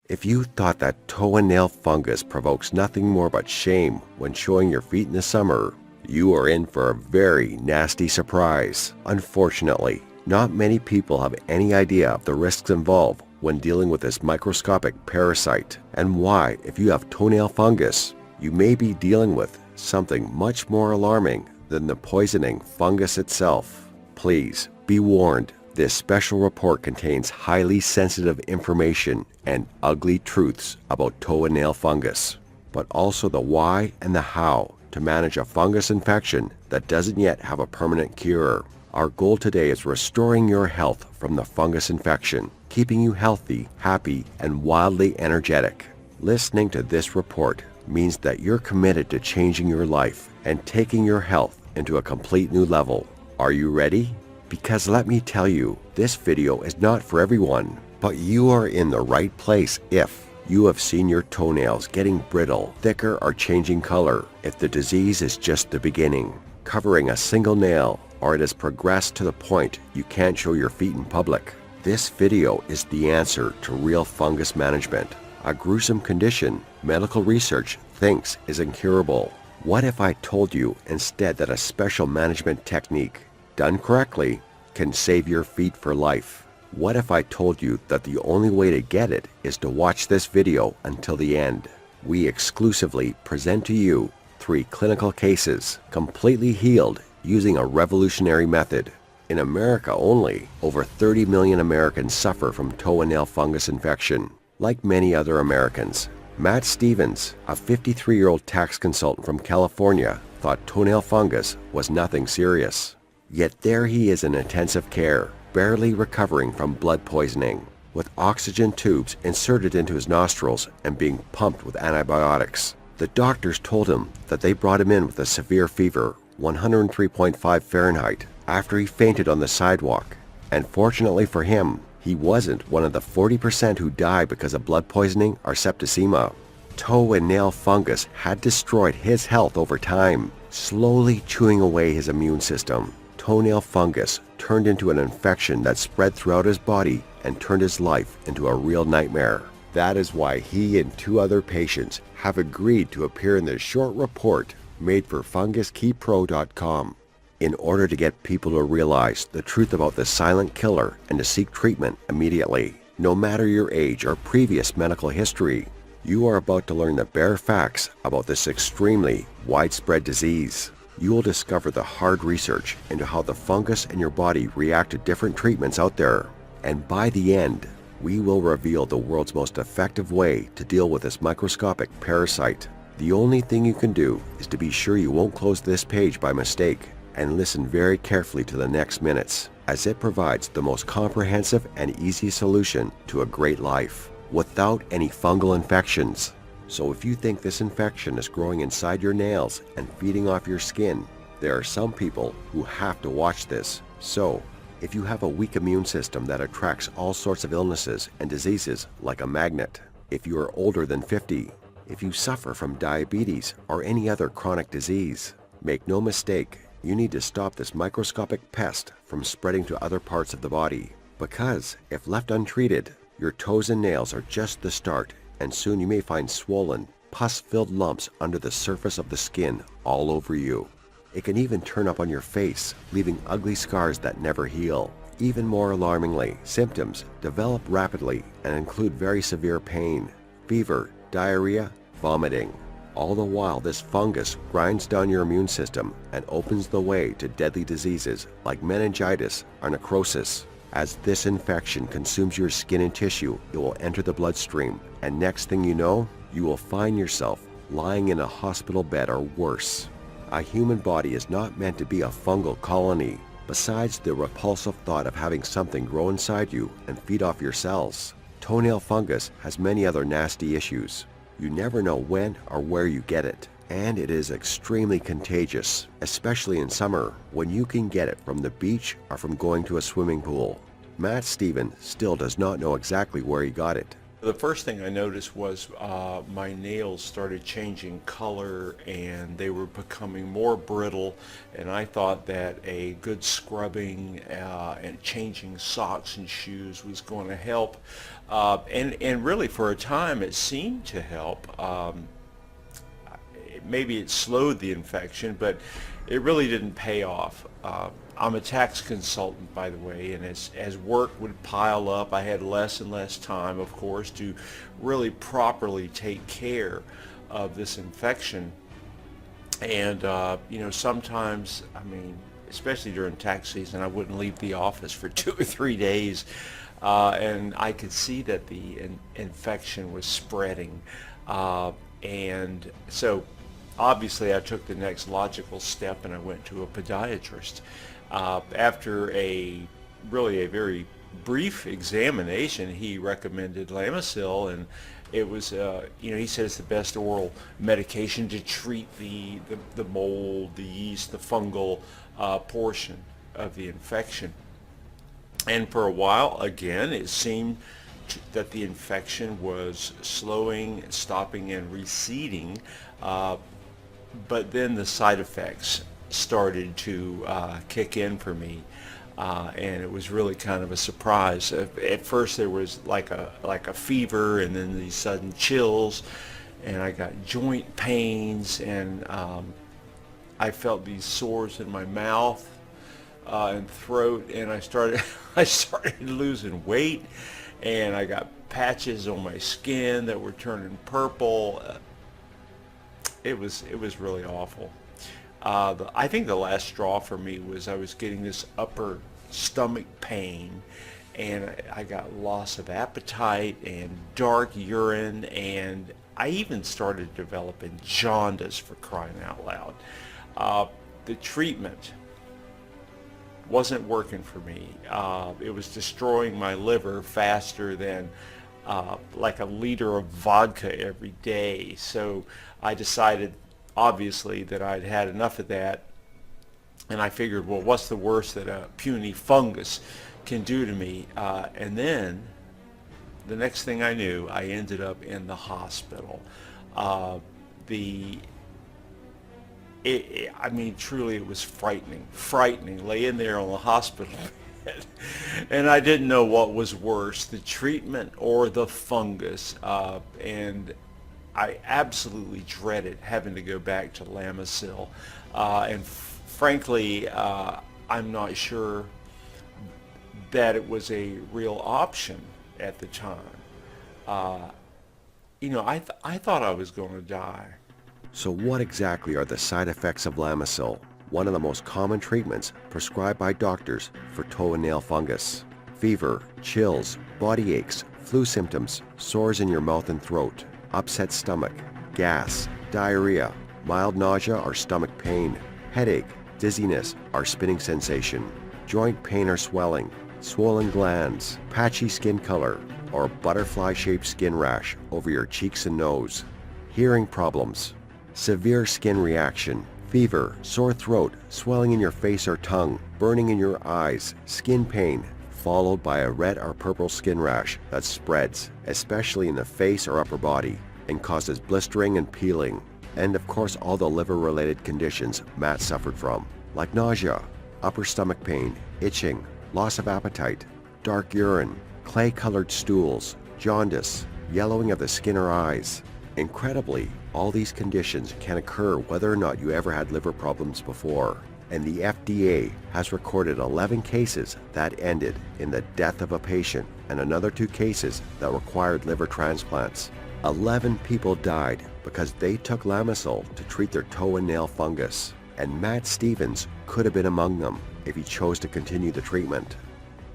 If you thought that toe and nail fungus provokes nothing more but shame when showing your feet in the summer, you are in for a very nasty surprise. Unfortunately, not many people have any idea of the risks involved when dealing with this microscopic parasite, and why, if you have toenail fungus, you may be dealing with something much more alarming than the poisoning fungus itself. Please be warned, this special report contains highly sensitive information and ugly truths about toe and nail fungus, but also the why and the how to manage a fungus infection that doesn't yet have a permanent cure. Our goal today is restoring your health from the fungus infection, keeping you healthy, happy, and wildly energetic. Listening to this report means that you're committed to changing your life and taking your health into a complete new level. Are you ready? Because let me tell you, this video is not for everyone, but you are in the right place if you have seen your toenails getting brittle, thicker, or changing color, if the disease is just the beginning, covering a single nail, or it has progressed to the point you can't show your feet in public. This video is the answer to real fungus management, a gruesome condition medical research thinks is incurable. What if I told you instead that a special management technique, done correctly, can save your feet for life? What if I told you that the only way to get it is to watch this video until the end? We exclusively present to you 3 clinical cases, completely healed using a revolutionary method. In America only, over 30 million Americans suffer from toe and nail fungus infection. Like many other Americans, Matt Stevens, a 53-year-old tax consultant from California, thought toenail fungus was nothing serious. Yet there he is in intensive care, barely recovering from blood poisoning, with oxygen tubes inserted into his nostrils and being pumped with antibiotics. The doctors told him that they brought him in with a severe fever, 103.5 Fahrenheit, after he fainted on the sidewalk. And fortunately for him, he wasn't one of the 40% who die because of blood poisoning or septicemia. Toe and nail fungus had destroyed his health over time, slowly chewing away his immune system. Toenail fungus turned into an infection that spread throughout his body and turned his life into a real nightmare. That is why he and 2 other patients have agreed to appear in this short report made for FungusKeyPro.com in order to get people to realize the truth about the silent killer and to seek treatment immediately. No matter your age or previous medical history, you are about to learn the bare facts about this extremely widespread disease. You will discover the hard research into how the fungus in your body react to different treatments out there. And by the end, we will reveal the world's most effective way to deal with this microscopic parasite. The only thing you can do is to be sure you won't close this page by mistake and listen very carefully to the next minutes, as it provides the most comprehensive and easy solution to a great life without any fungal infections. So if you think this infection is growing inside your nails and feeding off your skin, there are some people who have to watch this. So, if you have a weak immune system that attracts all sorts of illnesses and diseases like a magnet, if you are older than 50, if you suffer from diabetes or any other chronic disease, make no mistake, you need to stop this microscopic pest from spreading to other parts of the body. Because if left untreated, your toes and nails are just the start, and soon you may find swollen, pus-filled lumps under the surface of the skin all over you. It can even turn up on your face, leaving ugly scars that never heal. Even more alarmingly, symptoms develop rapidly and include very severe pain, fever, diarrhea, vomiting. All the while, this fungus grinds down your immune system and opens the way to deadly diseases like meningitis or necrosis. As this infection consumes your skin and tissue, it will enter the bloodstream, and next thing you know, you will find yourself lying in a hospital bed or worse. A human body is not meant to be a fungal colony. Besides the repulsive thought of having something grow inside you and feed off your cells, toenail fungus has many other nasty issues. You never know when or where you get it, and it is extremely contagious, especially in summer when you can get it from the beach or from going to a swimming pool. Matt Stevens still does not know exactly where he got it, The first thing I noticed was my nails started changing color and they were becoming more brittle, and I thought that a good scrubbing and changing socks and shoes was going to help. And really for a time it seemed to help. Maybe it slowed the infection, but it really didn't pay off. I'm a tax consultant, by the way, and as work would pile up, I had less and less time, of course, to really properly take care of this infection. And, sometimes, I mean, especially during tax season, I wouldn't leave the office for 2 or 3 days. And I could see that the infection was spreading. And so obviously I took the next logical step and I went to a podiatrist. After a very brief examination, he recommended Lamisil, and it was, he said it's the best oral medication to treat the mold, the yeast, the fungal portion of the infection. And for a while, again, it seemed that the infection was slowing, stopping, and receding. But then the side effects started to kick in for me, and it was really kind of a surprise. At first, there was like a fever, and then these sudden chills, and I got joint pains, and I felt these sores in my mouth and throat, and I started losing weight, and I got patches on my skin that were turning purple. It was really awful. I think the last straw for me was I was getting this upper stomach pain, and I got loss of appetite and dark urine, and I even started developing jaundice, for crying out loud. The treatment wasn't working for me. It was destroying my liver faster than like a liter of vodka every day. So I decided, obviously, that I'd had enough of that, and I figured, well, what's the worst that a puny fungus can do to me? And then the next thing I knew, I ended up in the hospital. The I mean, truly, it was frightening, laying there on the hospital bed. And I didn't know what was worse, the treatment or the fungus. And I absolutely dreaded having to go back to Lamisil. And frankly, I'm not sure that it was a real option at the time. I thought I was going to die. So what exactly are the side effects of Lamisil, one of the most common treatments prescribed by doctors for toe and nail fungus? Fever, chills, body aches, flu symptoms, sores in your mouth and throat, upset stomach, gas, diarrhea, mild nausea or stomach pain, headache, dizziness or spinning sensation, joint pain or swelling, swollen glands, patchy skin color, or butterfly-shaped skin rash over your cheeks and nose, hearing problems, severe skin reaction, fever, sore throat, swelling in your face or tongue, burning in your eyes, skin pain, followed by a red or purple skin rash that spreads, especially in the face or upper body, and causes blistering and peeling. And of course all the liver-related conditions Matt suffered from, like nausea, upper stomach pain, itching, loss of appetite, dark urine, clay-colored stools, jaundice, yellowing of the skin or eyes. Incredibly, all these conditions can occur whether or not you ever had liver problems before, and the FDA has recorded 11 cases that ended in the death of a patient and another 2 cases that required liver transplants. 11 people died because they took Lamisil to treat their toe and nail fungus, and Matt Stevens could have been among them if he chose to continue the treatment.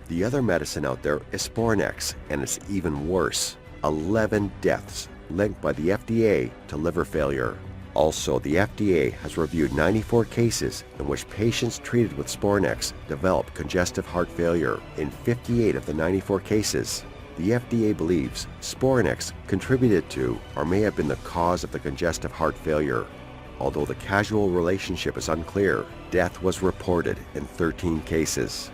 The other medicine out there is Spornex, and it's even worse. 11 deaths linked by the FDA to liver failure. Also, the FDA has reviewed 94 cases in which patients treated with Spornex developed congestive heart failure. In 58 of the 94 cases, the FDA believes Spornex contributed to or may have been the cause of the congestive heart failure. Although the causal relationship is unclear, death was reported in 13 cases.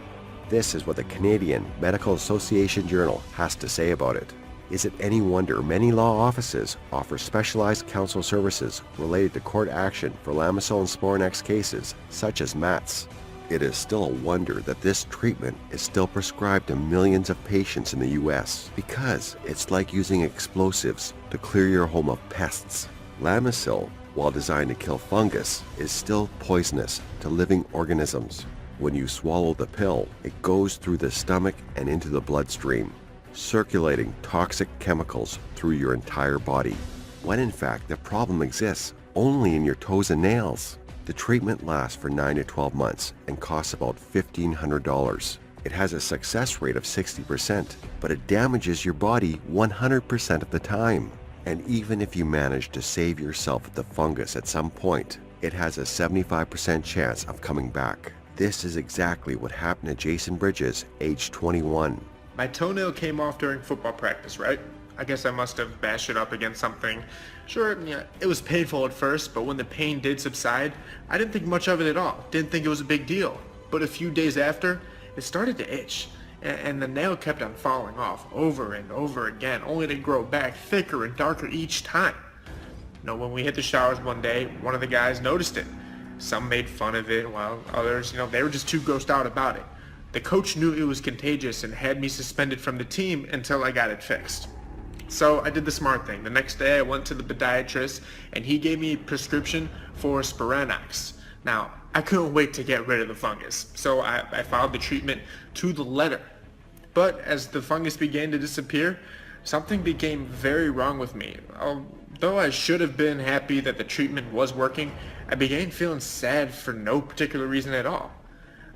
This is what the Canadian Medical Association Journal has to say about it. Is it any wonder many law offices offer specialized counsel services related to court action for Lamisil and Spornex cases, such as Matt's? It is still a wonder that this treatment is still prescribed to millions of patients in the U.S. because it's like using explosives to clear your home of pests. Lamisil, while designed to kill fungus, is still poisonous to living organisms. When you swallow the pill, it goes through the stomach and into the bloodstream, circulating toxic chemicals through your entire body, when in fact the problem exists only in your toes and nails. The treatment lasts for 9 to 12 months and costs about $1,500. It has a success rate of 60%, but it damages your body 100% of the time. And even if you manage to save yourself the fungus at some point, it has a 75% chance of coming back. This is exactly what happened to Jason Bridges, age 21. My toenail came off during football practice, right? I guess I must have bashed it up against something. Sure, yeah, it was painful at first, but when the pain did subside, I didn't think much of it at all. Didn't think it was a big deal. But a few days after, it started to itch, and the nail kept on falling off over and over again, only to grow back thicker and darker each time. When we hit the showers one day, one of the guys noticed it. Some made fun of it, while others, they were just too grossed out about it. The coach knew it was contagious and had me suspended from the team until I got it fixed. So I did the smart thing. The next day I went to the podiatrist and he gave me a prescription for Spornex. Now, I couldn't wait to get rid of the fungus, so I followed the treatment to the letter. But as the fungus began to disappear, something became very wrong with me. Although I should have been happy that the treatment was working, I began feeling sad for no particular reason at all.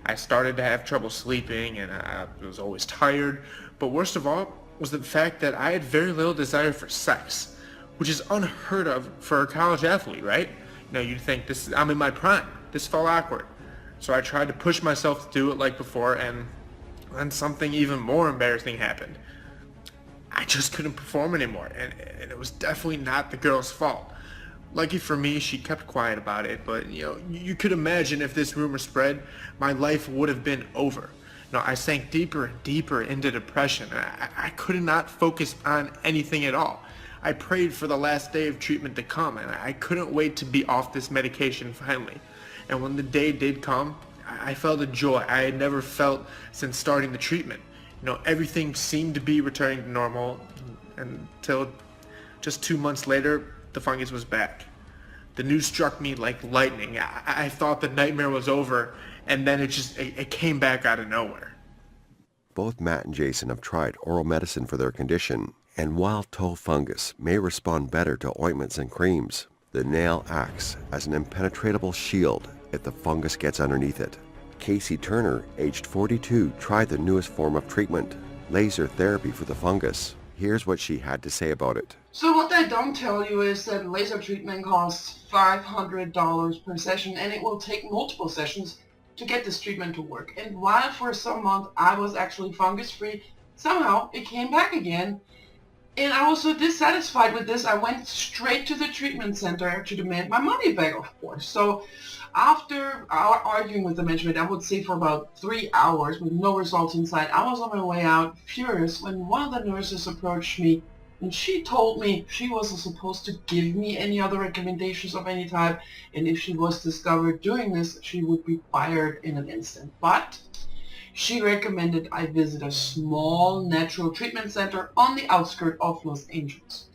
I started to have trouble sleeping and I was always tired, but worst of all was the fact that I had very little desire for sex, which is unheard of for a college athlete, right? You'd think I'm in my prime. This felt awkward. So I tried to push myself to do it like before, and then something even more embarrassing happened. I just couldn't perform anymore, and it was definitely not the girl's fault. Lucky for me, she kept quiet about it, but you could imagine if this rumor spread, my life would have been over. I sank deeper and deeper into depression. I could not focus on anything at all. I prayed for the last day of treatment to come, and I couldn't wait to be off this medication finally. And when the day did come, I felt a joy I had never felt since starting the treatment. Everything seemed to be returning to normal until just 2 months later, the fungus was back. The news struck me like lightning. I thought the nightmare was over, and then it came back out of nowhere. Both Matt and Jason have tried oral medicine for their condition, and while toe fungus may respond better to ointments and creams, the nail acts as an impenetrable shield if the fungus gets underneath it. Casey Turner, aged 42, tried the newest form of treatment, laser therapy for the fungus. Here's what she had to say about it. So what they don't tell you is that laser treatment costs $500 per session, and it will take multiple sessions to get this treatment to work. And while for some months I was actually fungus free, somehow it came back again. And I was so dissatisfied with this, I went straight to the treatment center to demand my money back, of course. So after arguing with the management, I would say for about 3 hours with no results in sight, I was on my way out furious when one of the nurses approached me, and she told me she wasn't supposed to give me any other recommendations of any type, and if she was discovered doing this, she would be fired in an instant. But she recommended I visit a small natural treatment center on the outskirts of Los Angeles.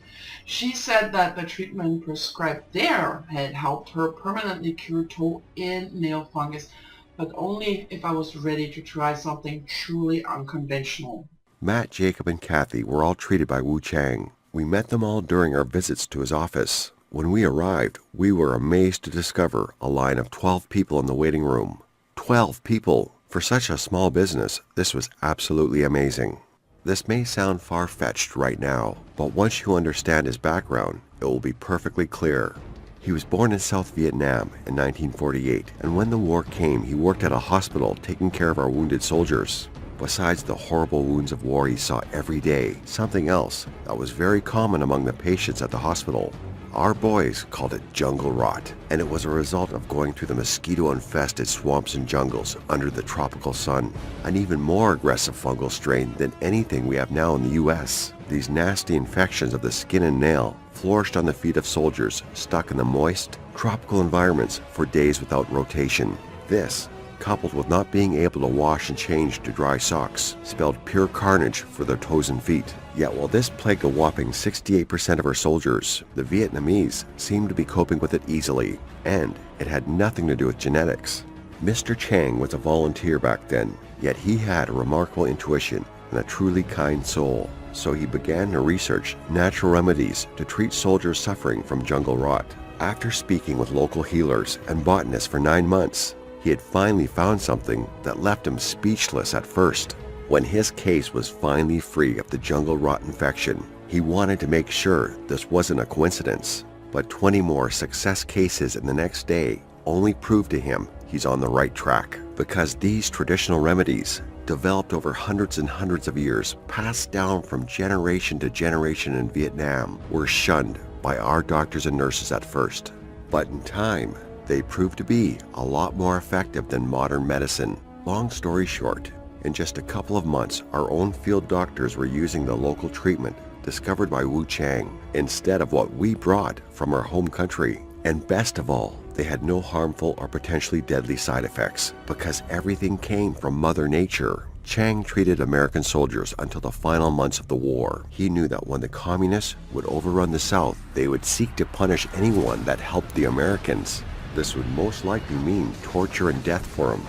She said that the treatment prescribed there had helped her permanently cure toe and nail fungus, but only if I was ready to try something truly unconventional. Matt, Jacob, and Kathy were all treated by Wu Chang. We met them all during our visits to his office. When we arrived, we were amazed to discover a line of 12 people in the waiting room. 12 people! For such a small business, this was absolutely amazing. This may sound far-fetched right now, but once you understand his background, it will be perfectly clear. He was born in South Vietnam in 1948, and when the war came, he worked at a hospital taking care of our wounded soldiers. Besides the horrible wounds of war he saw every day, something else that was very common among the patients at the hospital Our boys called it jungle rot, and it was a result of going through the mosquito-infested swamps and jungles under the tropical sun, an even more aggressive fungal strain than anything we have now in the US. These nasty infections of the skin and nail flourished on the feet of soldiers stuck in the moist, tropical environments for days without rotation. This, coupled with not being able to wash and change to dry socks, spelled pure carnage for their toes and feet. Yet while this plagued a whopping 68% of our soldiers, the Vietnamese seemed to be coping with it easily, and it had nothing to do with genetics. Mr. Chang was a volunteer back then, yet he had a remarkable intuition and a truly kind soul. So he began to research natural remedies to treat soldiers suffering from jungle rot. After speaking with local healers and botanists for 9 months, he had finally found something that left him speechless at first. When his case was finally free of the jungle rot infection, he wanted to make sure this wasn't a coincidence. But 20 more success cases in the next day only proved to him he's on the right track, because these traditional remedies, developed over hundreds and hundreds of years, passed down from generation to generation in Vietnam, were shunned by our doctors and nurses at first. But in time, they proved to be a lot more effective than modern medicine. Long story short, in just a couple of months, our own field doctors were using the local treatment discovered by Wu Chang instead of what we brought from our home country. And best of all, they had no harmful or potentially deadly side effects because everything came from Mother Nature. Chang treated American soldiers until the final months of the war. He knew that when the communists would overrun the South, they would seek to punish anyone that helped the Americans. This would most likely mean torture and death for him.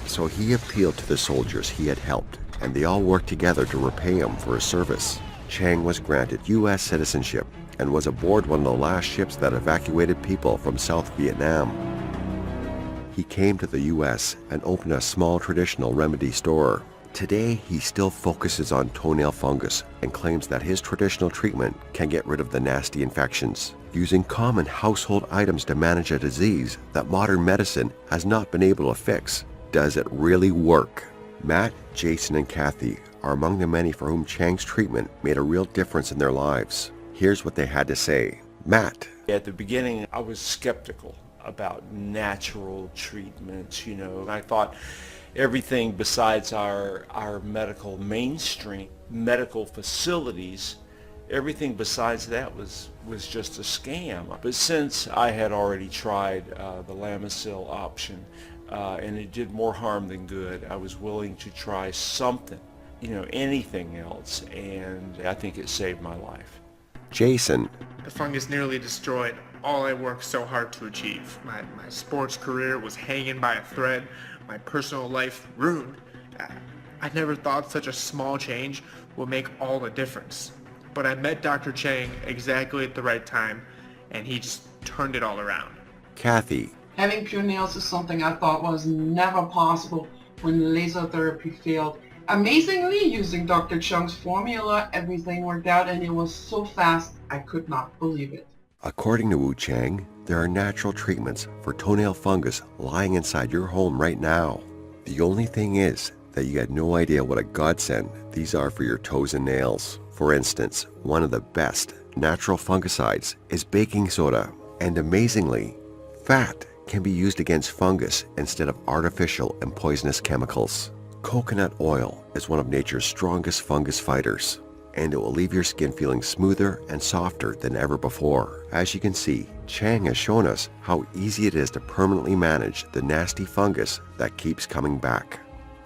So he appealed to the soldiers he had helped, and they all worked together to repay him for his service. Chang was granted U.S. citizenship and was aboard one of the last ships that evacuated people from South Vietnam. He came to the U.S. and opened a small traditional remedy store. Today, he still focuses on toenail fungus and claims that his traditional treatment can get rid of the nasty infections, using common household items to manage a disease that modern medicine has not been able to fix. Does it really work? Matt, Jason, and Kathy are among the many for whom Chang's treatment made a real difference in their lives. Here's what they had to say. Matt. At the beginning, I was skeptical about natural treatments, I thought everything besides our medical mainstream medical facilities, everything besides that was just a scam. But since I had already tried the Lamisil option, and it did more harm than good, I was willing to try something, anything else, and I think it saved my life. Jason. The fungus nearly destroyed all I worked so hard to achieve. My sports career was hanging by a thread, my personal life ruined. I never thought such a small change would make all the difference. But I met Dr. Chang exactly at the right time, and he just turned it all around. Kathy. Having pure nails is something I thought was never possible when laser therapy failed. Amazingly, using Dr. Chang's formula, everything worked out, and it was so fast I could not believe it. According to Wu Chang, there are natural treatments for toenail fungus lying inside your home right now. The only thing is that you had no idea what a godsend these are for your toes and nails. For instance, one of the best natural fungicides is baking soda, and amazingly, fat can be used against fungus instead of artificial and poisonous chemicals. Coconut oil is one of nature's strongest fungus fighters, and it will leave your skin feeling smoother and softer than ever before. As you can see, Chang has shown us how easy it is to permanently manage the nasty fungus that keeps coming back.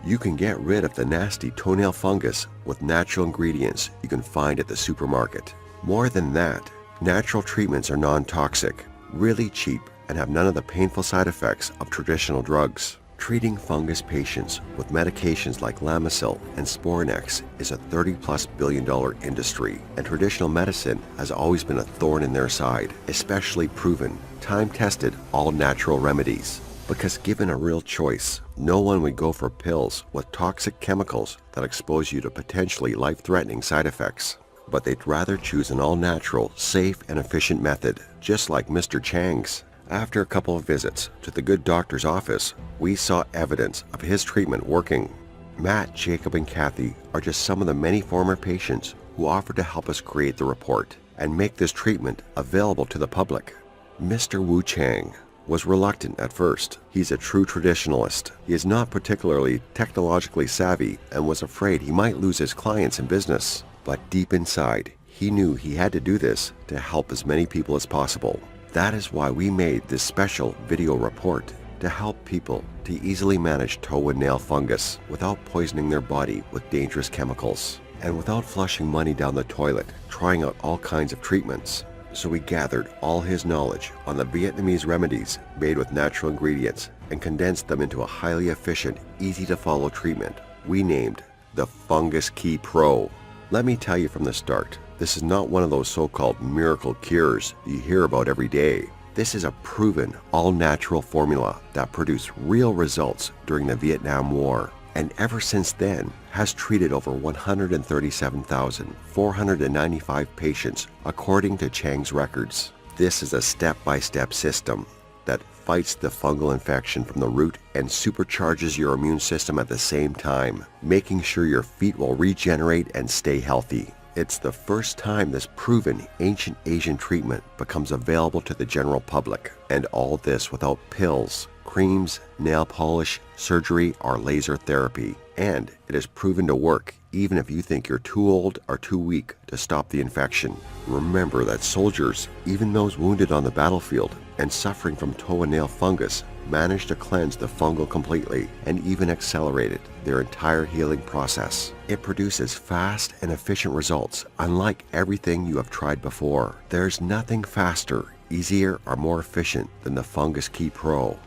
You can get rid of the nasty toenail fungus with natural ingredients you can find at the supermarket. More than that, natural treatments are non-toxic, really cheap, and have none of the painful side effects of traditional drugs. Treating fungus patients with medications like Lamisil and Spornex is a $30+ billion industry, and traditional medicine has always been a thorn in their side, especially proven, time-tested, all-natural remedies. Because given a real choice, no one would go for pills with toxic chemicals that expose you to potentially life-threatening side effects. But they'd rather choose an all-natural, safe, and efficient method, just like Mr. Chang's. After a couple of visits to the good doctor's office, we saw evidence of his treatment working. Matt, Jacob, and Kathy are just some of the many former patients who offered to help us create the report. and make this treatment available to the public. Mr. Wu Chang was reluctant at first. He's a true traditionalist. He is not particularly technologically savvy and was afraid he might lose his clients and business. But deep inside, he knew he had to do this to help as many people as possible. That is why we made this special video report to help people to easily manage toe and nail fungus without poisoning their body with dangerous chemicals and without flushing money down the toilet, trying out all kinds of treatments. So we gathered all his knowledge on the Vietnamese remedies made with natural ingredients and condensed them into a highly efficient, easy-to-follow treatment we named the Fungus Key Pro. Let me tell you from the start, this is not one of those so-called miracle cures you hear about every day. This is a proven, all-natural formula that produced real results during the Vietnam War, and ever since then has treated over 137,495 patients according to Chang's records. This is a step-by-step system that fights the fungal infection from the root and supercharges your immune system at the same time, making sure your feet will regenerate and stay healthy. It's the first time this proven ancient Asian treatment becomes available to the general public, and all this without pills, creams, nail polish, surgery, or laser therapy. And it is proven to work even if you think you're too old or too weak to stop the infection. Remember that soldiers, even those wounded on the battlefield and suffering from toe and nail fungus, managed to cleanse the fungal completely and even accelerated their entire healing process. It produces fast and efficient results unlike everything you have tried before. There's nothing faster, easier, or more efficient than the Fungus Key Pro.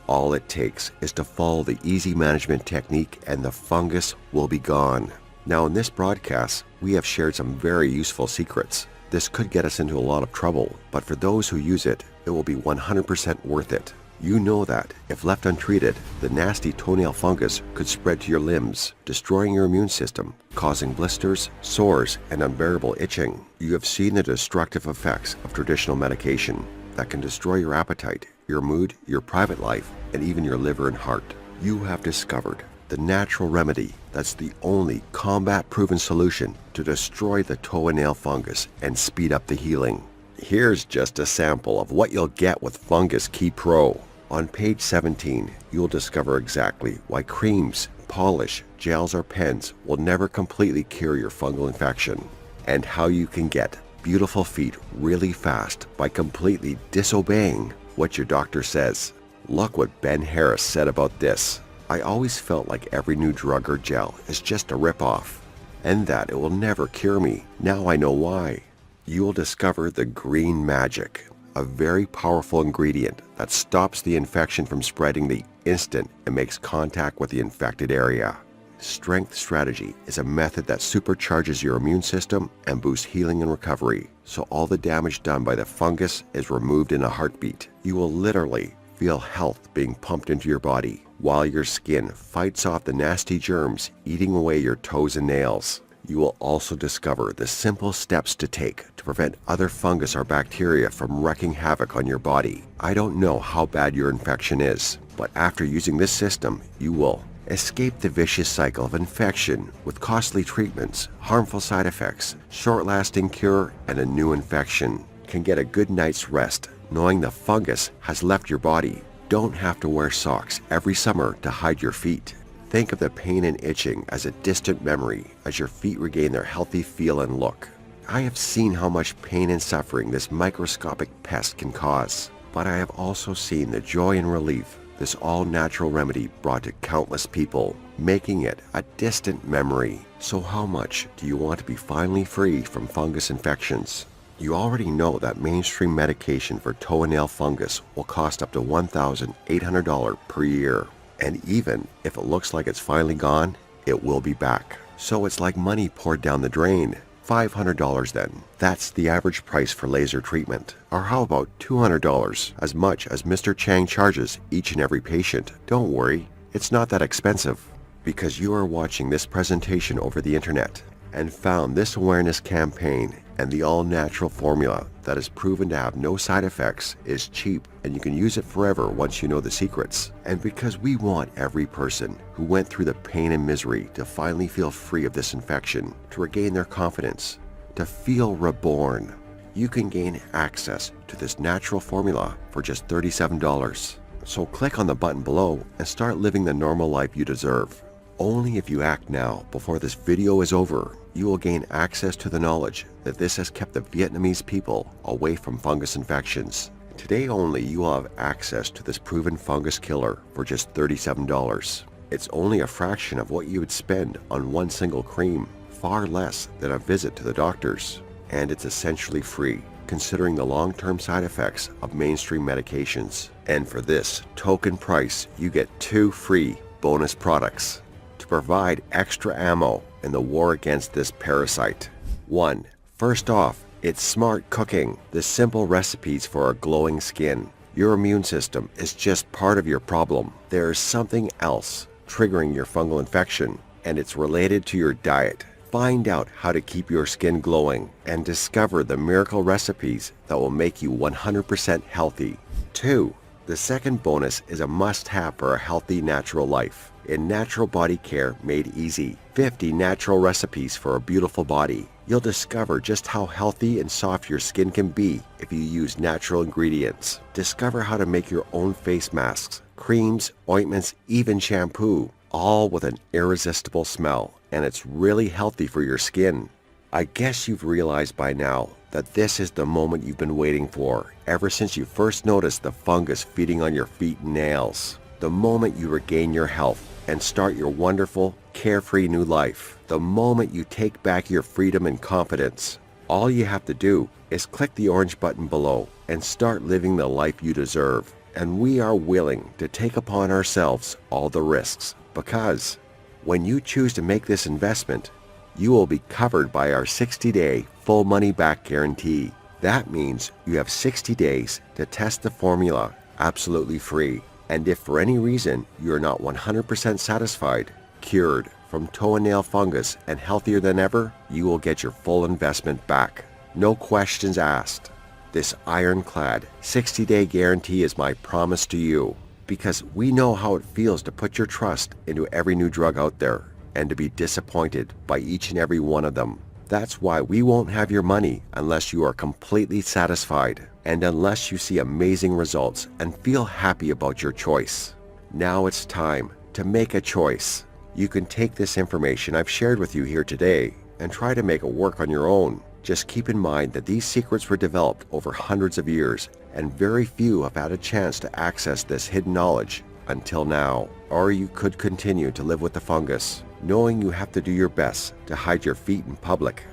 All it takes is to follow the easy management technique and the fungus will be gone. Now in this broadcast, we have shared some very useful secrets. This could get us into a lot of trouble, but for those who use it, it will be 100% worth it. You know that, if left untreated, the nasty toenail fungus could spread to your limbs, destroying your immune system, causing blisters, sores, and unbearable itching. You have seen the destructive effects of traditional medication that can destroy your appetite, your mood, your private life, and even your liver and heart. You have discovered the natural remedy that's the only combat-proven solution to destroy the toe and nail fungus and speed up the healing. Here's just a sample of what you'll get with Fungus Key Pro. On page 17, you'll discover exactly why creams, polish, gels, or pens will never completely cure your fungal infection, and how you can get beautiful feet really fast by completely disobeying what your doctor says. Look what Ben Harris said about this. I always felt like every new drug or gel is just a rip-off, and that it will never cure me. Now I know why. You will discover the green magic, a very powerful ingredient that stops the infection from spreading the instant it makes contact with the infected area. Strength strategy is a method that supercharges your immune system and boosts healing and recovery, so all the damage done by the fungus is removed in a heartbeat. You will literally feel health being pumped into your body, while your skin fights off the nasty germs eating away your toes and nails. You will also discover the simple steps to take to prevent other fungus or bacteria from wreaking havoc on your body. I don't know how bad your infection is, but after using this system, you will escape the vicious cycle of infection with costly treatments, harmful side effects, short-lasting cure, and a new infection. Can get a good night's rest knowing the fungus has left your body. Don't have to wear socks every summer to hide your feet. Think of the pain and itching as a distant memory as your feet regain their healthy feel and look. I have seen how much pain and suffering this microscopic pest can cause, but I have also seen the joy and relief this all-natural remedy brought to countless people, making it a distant memory. So how much do you want to be finally free from fungus infections? You already know that mainstream medication for toe and nail fungus will cost up to $1,800 per year. And even if it looks like it's finally gone, it will be back. So it's like money poured down the drain. $500 then. That's the average price for laser treatment. Or how about $200, as much as Mr. Chang charges each and every patient? Don't worry, it's not that expensive, because you are watching this presentation over the internet and found this awareness campaign and the all-natural formula that is proven to have no side effects is cheap, and you can use it forever once you know the secrets. And because we want every person who went through the pain and misery to finally feel free of this infection, to regain their confidence, to feel reborn, you can gain access to this natural formula for just $37. So click on the button below and start living the normal life you deserve. Only if you act now before this video is over, you will gain access to the knowledge that this has kept the Vietnamese people away from fungus infections. Today only, you will have access to this proven fungus killer for just $37. It's only a fraction of what you would spend on one single cream, far less than a visit to the doctors. And it's essentially free, considering the long-term side effects of mainstream medications. And for this token price, you get 2 free bonus products to provide extra ammo in the war against this parasite. 1. First off, it's smart cooking, the simple recipes for a glowing skin. Your immune system is just part of your problem. There is something else triggering your fungal infection, and it's related to your diet. Find out how to keep your skin glowing and discover the miracle recipes that will make you 100% healthy. 2. The second bonus is a must-have for a healthy natural life. In Natural Body Care Made Easy, 50 natural recipes for a beautiful body. You'll discover just how healthy and soft your skin can be if you use natural ingredients. Discover how to make your own face masks, creams, ointments, even shampoo, all with an irresistible smell, and it's really healthy for your skin. I guess you've realized by now that this is the moment you've been waiting for ever since you first noticed the fungus feeding on your feet and nails. The moment you regain your health and start your wonderful, carefree new life. The moment you take back your freedom and confidence. All you have to do is click the orange button below and start living the life you deserve. And we are willing to take upon ourselves all the risks, because when you choose to make this investment, you will be covered by our 60-day full money-back guarantee. That means you have 60 days to test the formula absolutely free. And if for any reason you are not 100% satisfied, cured from toe and nail fungus and healthier than ever, you will get your full investment back. No questions asked. This ironclad 60-day guarantee is my promise to you, because we know how it feels to put your trust into every new drug out there and to be disappointed by each and every one of them. That's why we won't have your money unless you are completely satisfied and unless you see amazing results and feel happy about your choice. Now it's time to make a choice. You can take this information I've shared with you here today and try to make it work on your own. Just keep in mind that these secrets were developed over hundreds of years, and very few have had a chance to access this hidden knowledge until now. Or you could continue to live with the fungus, knowing you have to do your best to hide your feet in public.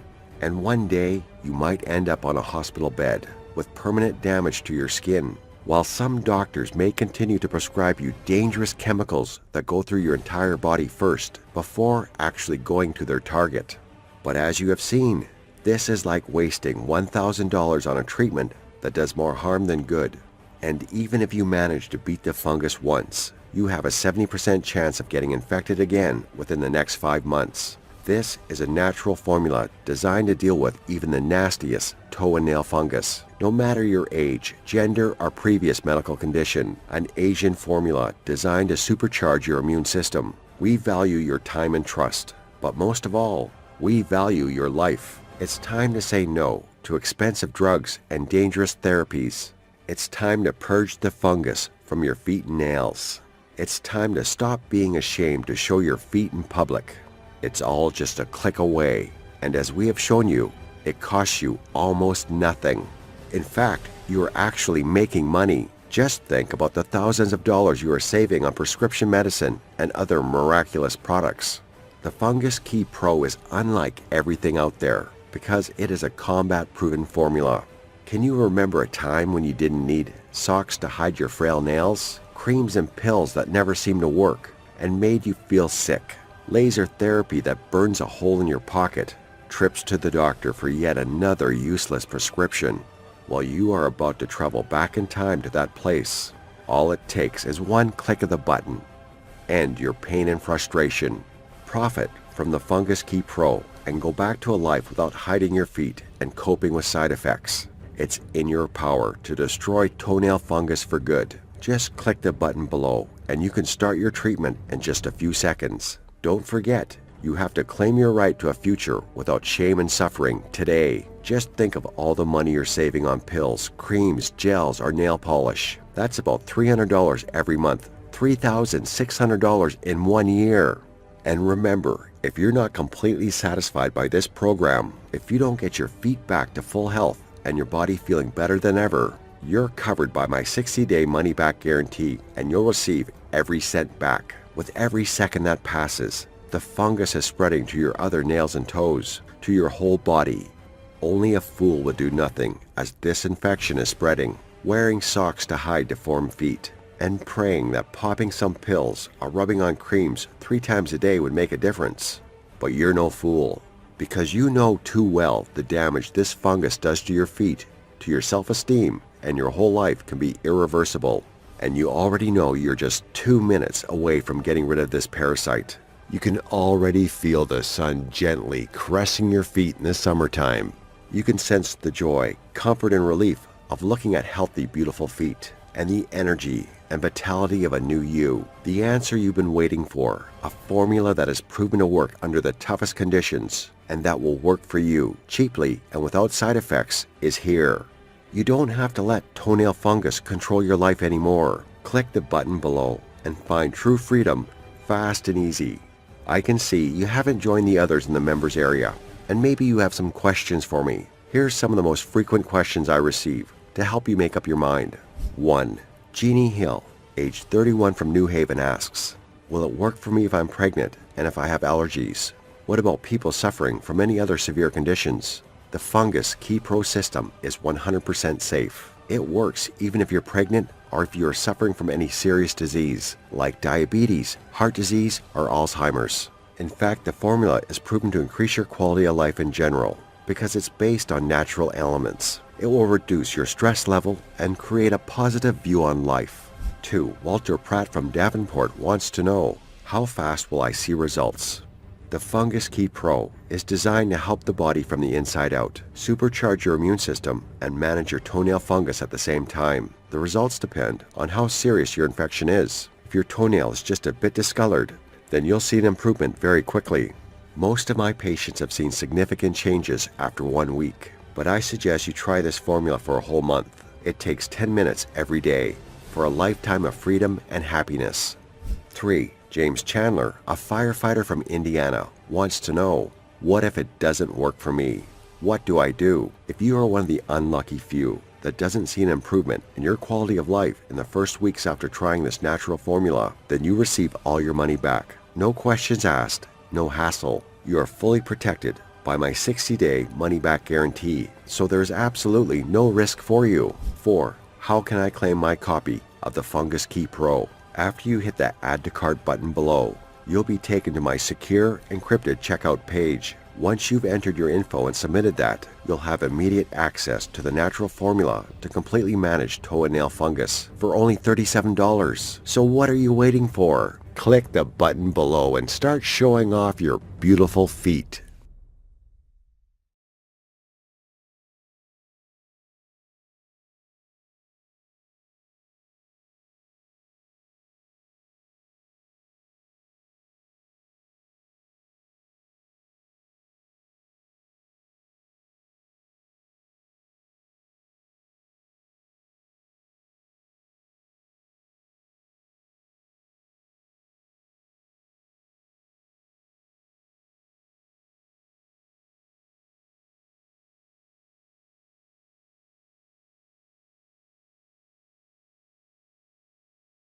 And one day, you might end up on a hospital bed with permanent damage to your skin, while some doctors may continue to prescribe you dangerous chemicals that go through your entire body first, before actually going to their target. But as you have seen, this is like wasting $1,000 on a treatment that does more harm than good. And even if you manage to beat the fungus once, you have a 70% chance of getting infected again within the next 5 months. This is a natural formula designed to deal with even the nastiest toe and nail fungus. No matter your age, gender, or previous medical condition, an Asian formula designed to supercharge your immune system. We value your time and trust, but most of all, we value your life. It's time to say no to expensive drugs and dangerous therapies. It's time to purge the fungus from your feet and nails. It's time to stop being ashamed to show your feet in public. It's all just a click away, and as we have shown you, it costs you almost nothing. In fact, you are actually making money. Just think about the thousands of dollars you are saving on prescription medicine and other miraculous products. The Fungus Key Pro is unlike everything out there because it is a combat-proven formula. Can you remember a time when you didn't need socks to hide your frail nails, creams and pills that never seemed to work and made you feel sick, laser therapy that burns a hole in your pocket, trips to the doctor for yet another useless prescription? Well, you are about to travel back in time to that place. All it takes is one click of the button. End your pain and frustration. Profit from the Fungus Key Pro and go back to a life without hiding your feet and coping with side effects. It's in your power to destroy toenail fungus for good. Just click the button below and you can start your treatment in just a few seconds. Don't forget, you have to claim your right to a future without shame and suffering today. Just think of all the money you're saving on pills, creams, gels, or nail polish. That's about $300 every month, $3,600 in 1 year. And remember, if you're not completely satisfied by this program, if you don't get your feet back to full health and your body feeling better than ever, you're covered by my 60-day money-back guarantee, and you'll receive every cent back. With every second that passes, the fungus is spreading to your other nails and toes, to your whole body. Only a fool would do nothing as this infection is spreading, wearing socks to hide deformed feet, and praying that popping some pills or rubbing on creams 3 times a day would make a difference. But you're no fool, because you know too well the damage this fungus does to your feet, to your self-esteem, and your whole life can be irreversible. And you already know you're just 2 minutes away from getting rid of this parasite. You can already feel the sun gently caressing your feet in the summertime. You can sense the joy, comfort, and relief of looking at healthy, beautiful feet, and the energy and vitality of a new you. The answer you've been waiting for, a formula that has proven to work under the toughest conditions, and that will work for you cheaply and without side effects, is here. You don't have to let toenail fungus control your life anymore. Click the button below and find true freedom, fast and easy. I can see you haven't joined the others in the members area, and maybe you have some questions for me. Here's some of the most frequent questions I receive to help you make up your mind. 1. Jeannie Hill, age 31 from New Haven, asks, will it work for me if I'm pregnant and if I have allergies? What about people suffering from any other severe conditions? The Fungus Key Pro system is 100% safe. It works even if you're pregnant or if you are suffering from any serious disease, like diabetes, heart disease, or Alzheimer's. In fact, the formula is proven to increase your quality of life in general because it's based on natural elements. It will reduce your stress level and create a positive view on life. 2. Walter Pratt from Davenport wants to know, how fast will I see results? The Fungus Key Pro is designed to help the body from the inside out, supercharge your immune system, and manage your toenail fungus at the same time. The results depend on how serious your infection is. If your toenail is just a bit discolored, then you'll see an improvement very quickly. Most of my patients have seen significant changes after 1 week, but I suggest you try this formula for a whole month. It takes 10 minutes every day for a lifetime of freedom and happiness. 3. James Chandler, a firefighter from Indiana, wants to know, what if it doesn't work for me? What do I do? If you are one of the unlucky few that doesn't see an improvement in your quality of life in the first weeks after trying this natural formula, then you receive all your money back. No questions asked, no hassle. You are fully protected by my 60-day money-back guarantee, so there is absolutely no risk for you. 4. How can I claim my copy of the Fungus Key Pro? After you hit that Add to Cart button below, you'll be taken to my secure, encrypted checkout page. Once you've entered your info and submitted that, you'll have immediate access to the natural formula to completely manage toe and nail fungus for only $37. So what are you waiting for? Click the button below and start showing off your beautiful feet.